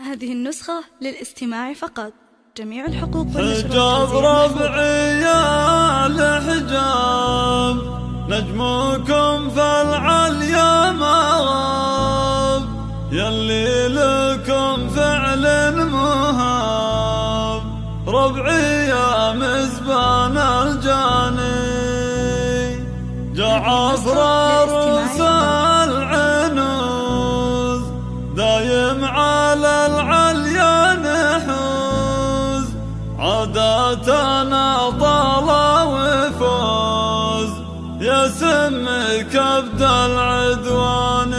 هذه النسخة للاستماع فقط. جميع الحقوق حجاب ربعي يا الحجاب، نجمكم في العليا ما غاب، يلي لكم فعل مهاب، ربعي يا مزبان الجاني، جعفر روس العنوز، دايم على العليا نحوز، عاداتنا طالع وفوز، يا سمك ابد العدواني،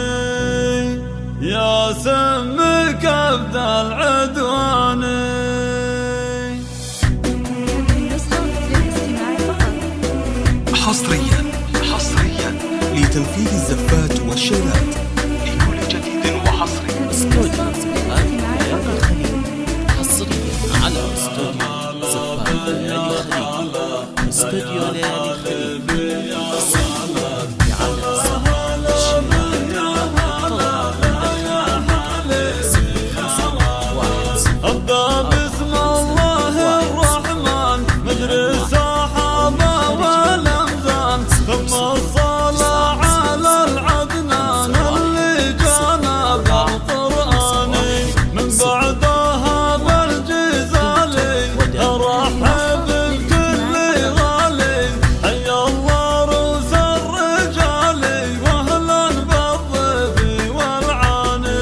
يا سمك ابد العدواني. حصريا لتنفيذ الزفات والشيلات لكل جديد وحصري. استوديو ليالي الخليج، حصريا على استوديو زفات ليالي الخليج. استوديو ليالي الخليج أبدأ باسم الله الرحمن، مدرسة صحابة والأمزان، ثم الصلاة على العدنان اللي جانا بالقرآني، من بعدها بالجزالي أرحب بكل غالي، حيا الله روس الرجالي، وأهلا بالضيف والعاني.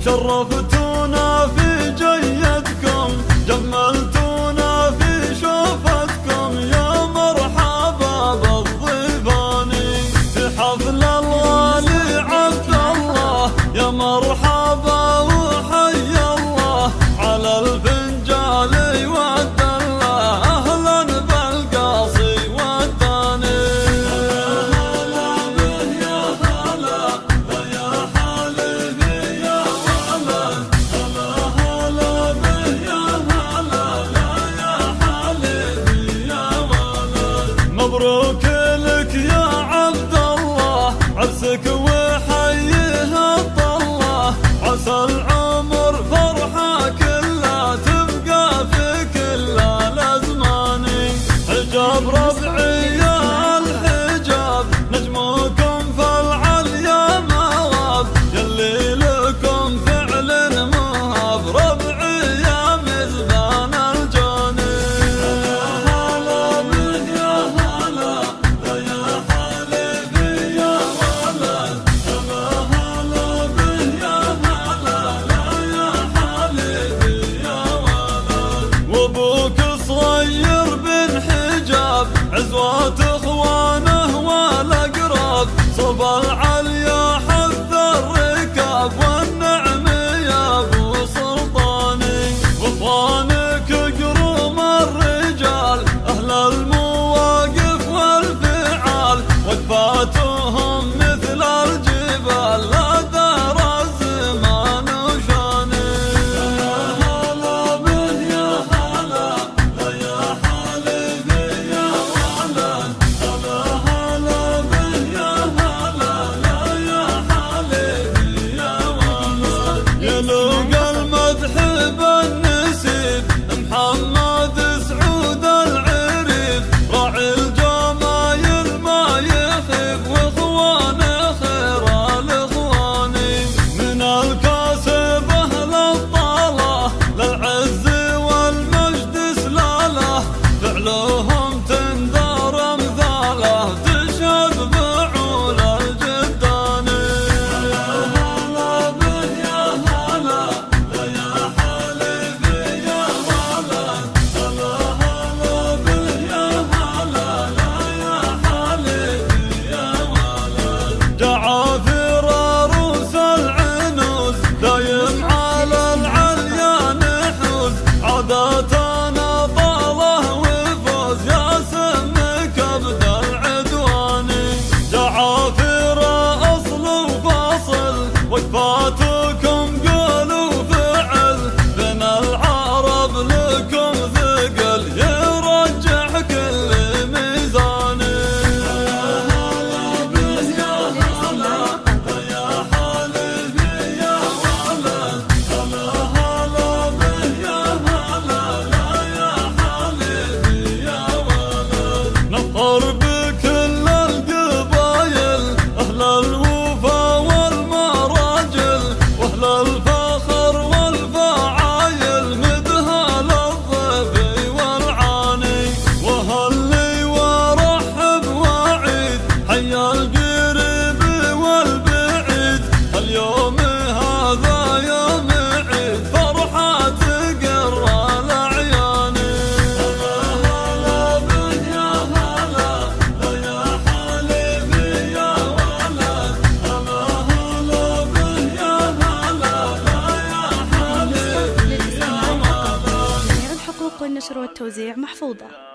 شرفتونا في جيتكم، جملتونا في شوفتكم، يا مرحبا بالضيفاني، في حفل الغالي عبد الله، يا مرحبا وحيا الله، على الفنجالي والدلة، أهلا بالقاصي والداني. مبروك لك يا عبد الله، عرسك وحيه الطله، عسى العمر فرحة كلها تبقى في كل الأزمان، حجاب ربعي يا الحجاب، نجمكم في العليا ما غاب، يلي لكم فعل مهاب، ربعي يا مزبان الجاني. والنشر والتوزيع محفوظة.